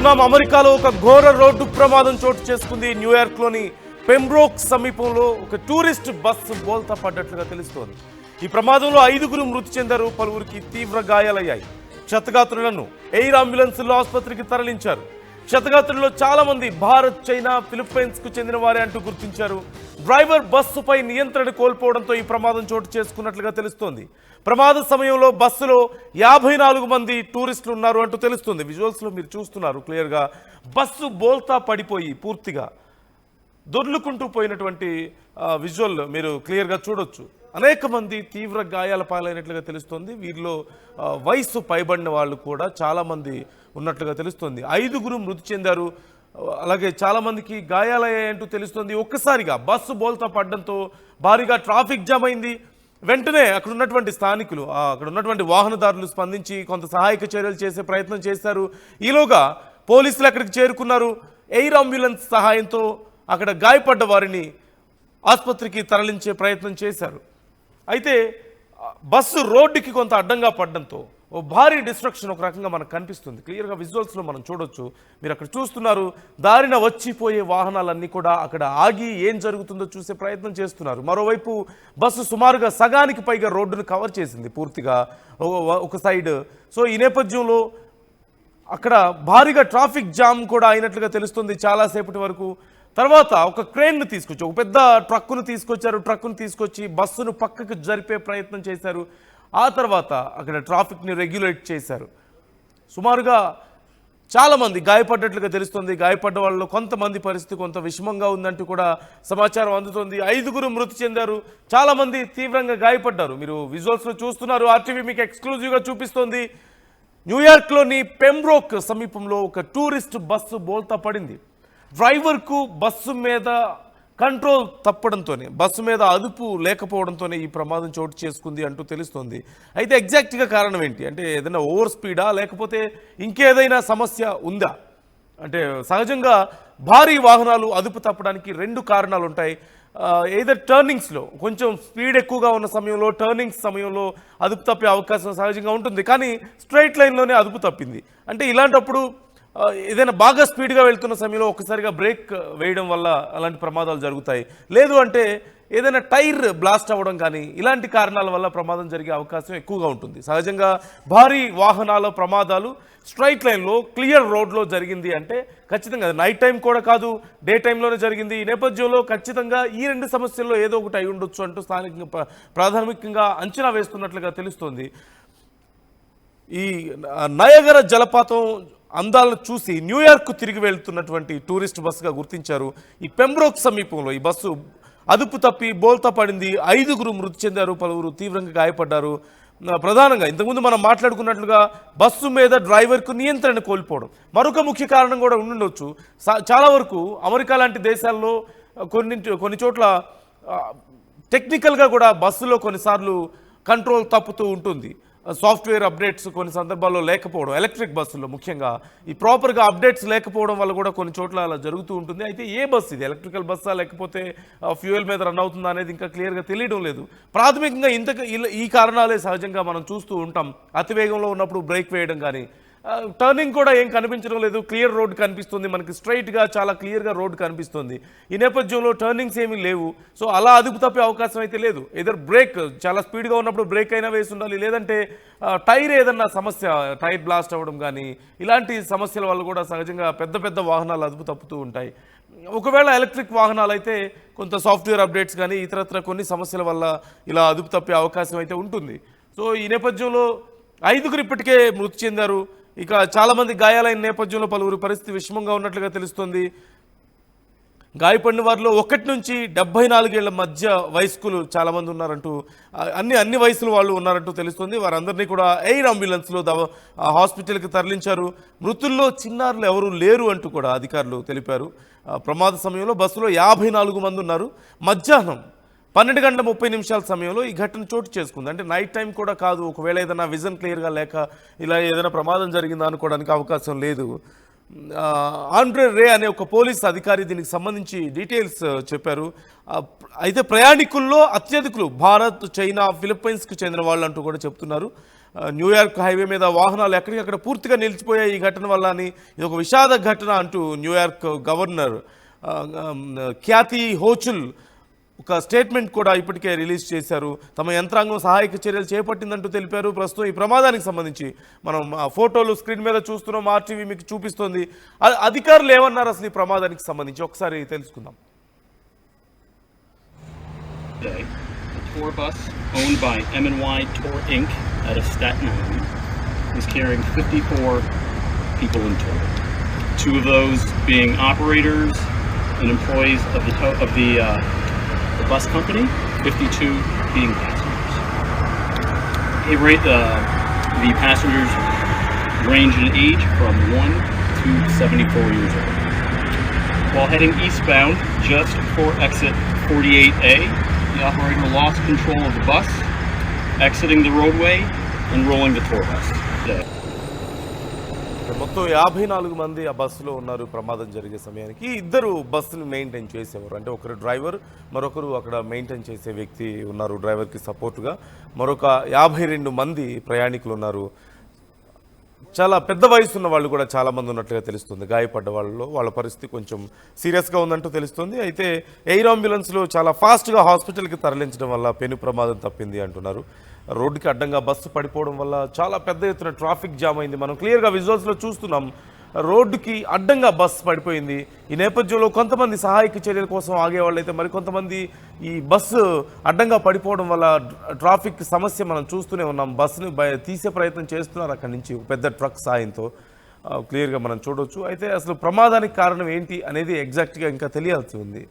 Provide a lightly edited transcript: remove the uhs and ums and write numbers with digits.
చూస్తున్నాం అమెరికాలో ఒక ఘోర రోడ్డు ప్రమాదం చోటు చేసుకుంది. న్యూయార్క్లోని పెంబ్రోక్ సమీపంలో ఒక టూరిస్ట్ బస్సు బోల్తా పడ్డట్లుగా తెలుస్తోంది. ఈ ప్రమాదంలో 5గురు మృతి చెందారు, పలువురికి తీవ్ర గాయాలయ్యాయి. క్షతగాత్రులను ఎయిర్ అంబులెన్స్లో ఆసుపత్రికి తరలించారు. క్షతగాత్రుల్లో చాలా మంది భారత్, చైనా, ఫిలిప్పైన్స్ కు చెందిన వారే అంటూ గుర్తించారు. డ్రైవర్ బస్సుపై నియంత్రణ కోల్పోవడంతో ఈ ప్రమాదం చోటు చేసుకున్నట్లుగా తెలుస్తోంది. ప్రమాద సమయంలో బస్సులో 54 మంది టూరిస్టులు ఉన్నారు అంటూ తెలుస్తుంది. విజువల్స్ లో మీరు చూస్తున్నారు క్లియర్ గా. బస్సు బోల్తా పడిపోయి పూర్తిగా దొర్లుకుంటూ పోయినటువంటి విజువల్ మీరు క్లియర్ గా చూడొచ్చు. అనేక మంది తీవ్ర గాయాల పాలైనట్లుగా తెలుస్తోంది. వీరిలో వయసు పైబడిన వాళ్ళు కూడా చాలా మంది ఉన్నట్లుగా తెలుస్తోంది. 5గురు మృతి చెందారు, అలాగే చాలా మందికి గాయాలయ్యాయంటూ తెలుస్తోంది. ఒక్కసారిగా బస్సు బోల్తా పడడంతో భారీగా ట్రాఫిక్ జామ్ అయింది. వెంటనే అక్కడ ఉన్నటువంటి స్థానికులు, అక్కడ ఉన్నటువంటి వాహనదారులు స్పందించి కొంత సహాయక చర్యలు చేసే ప్రయత్నం చేశారు. ఈలోగా పోలీసులు అక్కడికి చేరుకున్నారు. ఎయిర్ అంబులెన్స్ సహాయంతో అక్కడ గాయపడ్డ వారిని ఆసుపత్రికి తరలించే ప్రయత్నం చేశారు. అయితే బస్సు రోడ్డుకి కొంత అడ్డంగా పడడంతో ఓ భారీ డిస్ట్రక్షన్ ఒక రకంగా మనకు కనిపిస్తుంది. క్లియర్గా విజువల్స్లో మనం చూడొచ్చు. మీరు అక్కడ చూస్తున్నారు, దారిన వచ్చిపోయే వాహనాలన్నీ కూడా అక్కడ ఆగి ఏం జరుగుతుందో చూసే ప్రయత్నం చేస్తున్నారు. మరోవైపు బస్సు సుమారుగా సగానికి పైగా రోడ్డును కవర్ చేసింది పూర్తిగా ఒక సైడ్. సో ఈ నేపథ్యంలో అక్కడ భారీగా ట్రాఫిక్ జామ్ కూడా అయినట్లుగా తెలుస్తుంది చాలాసేపటి వరకు. తర్వాత ఒక క్రేన్ను తీసుకొచ్చి, ఒక పెద్ద ట్రక్కును తీసుకొచ్చారు. ట్రక్కును తీసుకొచ్చి బస్సును పక్కకు జరిపే ప్రయత్నం చేశారు. ఆ తర్వాత అక్కడ ట్రాఫిక్ని రెగ్యులేట్ చేశారు. సుమారుగా చాలామంది గాయపడ్డట్లుగా తెలుస్తుంది. గాయపడ్డ వాళ్ళు కొంతమంది పరిస్థితి కొంత విషమంగా ఉందంటూ కూడా సమాచారం అందుతోంది. 5గురు మృతి చెందారు, చాలామంది తీవ్రంగా గాయపడ్డారు. మీరు విజువల్స్లో చూస్తున్నారు. ఆర్టీవీ మీకు ఎక్స్క్లూజివ్గా చూపిస్తోంది. న్యూయార్క్లోని పెంబ్రోక్ సమీపంలో ఒక టూరిస్ట్ బస్సు బోల్తా పడింది. డ్రైవర్కు బస్సు మీద కంట్రోల్ తప్పడంతోనే, బస్సు మీద అదుపు లేకపోవడంతోనే ఈ ప్రమాదం చోటు చేసుకుంది అంటూ తెలుస్తోంది. అయితే ఎగ్జాక్ట్గా కారణం ఏంటి అంటే, ఏదైనా ఓవర్ స్పీడా లేకపోతే ఇంకేదైనా సమస్య ఉందా అంటే, సహజంగా భారీ వాహనాలు అదుపు తప్పడానికి 2 కారణాలు ఉంటాయి. ఏదో టర్నింగ్స్లో కొంచెం స్పీడ్ ఎక్కువగా ఉన్న సమయంలో, టర్నింగ్స్ సమయంలో అదుపు తప్పే అవకాశం సహజంగా ఉంటుంది. కానీ స్ట్రైట్ లైన్లోనే అదుపు తప్పింది అంటే, ఇలాంటప్పుడు ఏదైనా బాగా స్పీడ్గా వెళ్తున్న సమయంలో ఒక్కసారిగా బ్రేక్ వేయడం వల్ల అలాంటి ప్రమాదాలు జరుగుతాయి. లేదు అంటే ఏదైనా టైర్ బ్లాస్ట్ అవ్వడం కానీ ఇలాంటి కారణాల వల్ల ప్రమాదం జరిగే అవకాశం ఎక్కువగా ఉంటుంది. సహజంగా భారీ వాహనాల ప్రమాదాలు స్ట్రైట్ లైన్లో క్లియర్ రోడ్లో జరిగింది అంటే ఖచ్చితంగా నైట్ టైం కూడా కాదు, డే టైంలోనే జరిగింది. ఈ నేపథ్యంలో ఖచ్చితంగా ఈ 2 సమస్యల్లో ఏదో ఒకటి అయి ఉండొచ్చు అంటూ స్థానికంగా ప్రాథమికంగా అంచనా వేస్తున్నట్లుగా తెలుస్తోంది. ఈ నయగర జలపాతం అందాలను చూసి న్యూయార్క్ తిరిగి వెళ్తున్నటువంటి టూరిస్ట్ బస్సుగా గుర్తించారు. ఈ పెంబ్రోక్ సమీపంలో ఈ బస్సు అదుపు తప్పి బోల్తా పడింది. 5గురు మృతి చెందారు, పలువురు తీవ్రంగా గాయపడ్డారు. ప్రధానంగా ఇంతకుముందు మనం మాట్లాడుకున్నట్లుగా బస్సు మీద డ్రైవర్కు నియంత్రణ కోల్పోవడం మరొక ముఖ్య కారణం కూడా ఉండుండొచ్చు. చాలా వరకు అమెరికా లాంటి దేశాల్లో కొన్ని చోట్ల టెక్నికల్గా కూడా బస్సులో కొన్నిసార్లు కంట్రోల్ తప్పుతూ ఉంటుంది. సాఫ్ట్వేర్ అప్డేట్స్ కొన్ని సందర్భాల్లో లేకపోవడం, ఎలక్ట్రిక్ బస్సుల్లో ముఖ్యంగా ఈ ప్రాపర్గా అప్డేట్స్ లేకపోవడం వల్ల కూడా కొన్ని చోట్ల అలా జరుగుతూ ఉంటుంది. అయితే ఏ బస్సు ఇది, ఎలక్ట్రికల్ బస్సా లేకపోతే ఫ్యూయల్ మీద రన్ అవుతుందా అనేది ఇంకా క్లియర్గా తెలియడం లేదు. ప్రాథమికంగా ఈ కారణాలే సహజంగా మనం చూస్తూ ఉంటాం. అతివేగంలో ఉన్నప్పుడు బ్రేక్ వేయడం కానీ, టర్నింగ్ కూడా ఏం కనిపించడం లేదు. క్లియర్ రోడ్ కనిపిస్తుంది మనకి, స్ట్రైట్గా చాలా క్లియర్గా రోడ్ కనిపిస్తుంది. ఈ నేపథ్యంలో టర్నింగ్స్ ఏమీ లేవు. సో అలా అదుపు తప్పే అవకాశం అయితే లేదు. ఏదర్ బ్రేక్ చాలా స్పీడ్గా ఉన్నప్పుడు బ్రేక్ అయినా వేసి ఉండాలి, లేదంటే టైర్ ఏదన్నా సమస్య, టైర్ బ్లాస్ట్ అవ్వడం కానీ ఇలాంటి సమస్యల వల్ల కూడా సహజంగా పెద్ద పెద్ద వాహనాలు అదుపు తప్పుతూ ఉంటాయి. ఒకవేళ ఎలక్ట్రిక్ వాహనాలు అయితే కొంత సాఫ్ట్వేర్ అప్డేట్స్ కానీ ఇతరత్ర కొన్ని సమస్యల వల్ల ఇలా అదుపు తప్పే అవకాశం అయితే ఉంటుంది. సో ఈ నేపథ్యంలో 5గురు ఇప్పటికే మృతి చెందారు. ఇక చాలామంది గాయాలైన నేపథ్యంలో పలువురు పరిస్థితి విషమంగా ఉన్నట్లుగా తెలుస్తుంది. గాయపడిన వారిలో 1 నుంచి 74 ఏళ్ల మధ్య వయస్కులు చాలామంది ఉన్నారంటూ, అన్ని వయసుల వాళ్ళు ఉన్నారంటూ తెలుస్తుంది. వారందరినీ కూడా ఎయిర్ అంబులెన్స్లో హాస్పిటల్కి తరలించారు. మృతుల్లో చిన్నారులు ఎవరూ లేరు అంటూ కూడా అధికారులు తెలిపారు. ప్రమాద సమయంలో బస్సులో 54 మంది ఉన్నారు. మధ్యాహ్నం 12:30 సమయంలో ఈ ఘటన చోటు చేసుకుంది. అంటే నైట్ టైం కూడా కాదు. ఒకవేళ ఏదైనా విజన్ క్లియర్గా లేక ఇలా ఏదైనా ప్రమాదం జరిగిందా అనుకోవడానికి అవకాశం లేదు. ఆండ్రే రే అనే ఒక పోలీస్ అధికారి దీనికి సంబంధించి డీటెయిల్స్ చెప్పారు. అయితే ప్రయాణికుల్లో అత్యధికులు భారత్, చైనా, ఫిలిప్పైన్స్కి చెందిన వాళ్ళు అంటూ కూడా చెప్తున్నారు. న్యూయార్క్ హైవే మీద వాహనాలు ఎక్కడికక్కడ పూర్తిగా నిలిచిపోయాయి ఈ ఘటన వల్ల అని, ఇది ఒక విషాద ఘటన అంటూ న్యూయార్క్ గవర్నర్ క్యాథీ హోచుల్ ఒక స్టేట్మెంట్ కూడా ఇప్పటికే రిలీజ్ చేశారు. తమ యంత్రాంగం సహాయక చర్యలు చేపట్టిందంటూ తెలిపారు. ప్రస్తుతం ఈ ప్రమాదానికి సంబంధించి మనం ఫోటోలు స్క్రీన్ మీద చూస్తున్నాం, ఆర్టీవీ మీకు చూపిస్తోంది. అధికారులు ఏమన్నారు అసలు ఈ ప్రమాదానికి సంబంధించి ఒకసారి తెలుసుకుందాం. A tour bus owned by M&Y Tour Inc. out of Staten Island was carrying 54 people in total. 2 of those being operators and employees of the bus company, 52 being passengers. The passengers range in age from 1 to 74 years old. While heading eastbound just before exit 48A, the operator lost control of the bus, exiting the roadway and rolling the tour bus. మొత్తం 54 మంది ఆ బస్సులో ఉన్నారు. ప్రమాదం జరిగే సమయానికి ఇద్దరు బస్సును మెయింటైన్ చేసేవారు. అంటే ఒకరు డ్రైవర్, మరొకరు అక్కడ మెయింటైన్ చేసే వ్యక్తి ఉన్నారు. డ్రైవర్కి సపోర్టుగా మరొక 52 మంది ప్రయాణికులు ఉన్నారు. చాలా పెద్ద వయసు ఉన్న వాళ్ళు కూడా చాలామంది ఉన్నట్లుగా తెలుస్తుంది. గాయపడ్డ వాళ్ళలో వాళ్ళ పరిస్థితి కొంచెం సీరియస్గా ఉందంటూ తెలుస్తుంది. అయితే ఎయిర్ అంబులెన్స్లో చాలా ఫాస్ట్గా హాస్పిటల్కి తరలించడం వల్ల పెను ప్రమాదం తప్పింది అంటున్నారు. రోడ్డుకి అడ్డంగా బస్సు పడిపోవడం వల్ల చాలా పెద్ద ఎత్తున ట్రాఫిక్ జామ్ అయింది. మనం క్లియర్గా విజువల్స్లో చూస్తున్నాం. రోడ్డుకి అడ్డంగా బస్సు పడిపోయింది. ఈ నేపథ్యంలో కొంతమంది సహాయక చర్యల కోసం ఆగేవాళ్ళు అయితే మరికొంతమంది ఈ బస్సు అడ్డంగా పడిపోవడం వల్ల ట్రాఫిక్ సమస్య మనం చూస్తూనే ఉన్నాం. బస్సును తీసే ప్రయత్నం చేస్తున్నారు అక్కడి నుంచి పెద్ద ట్రక్ సాయంతో. క్లియర్గా మనం చూడవచ్చు. అయితే అసలు ప్రమాదానికి కారణం ఏంటి అనేది ఎగ్జాక్ట్గా ఇంకా తెలియాల్సి ఉంది.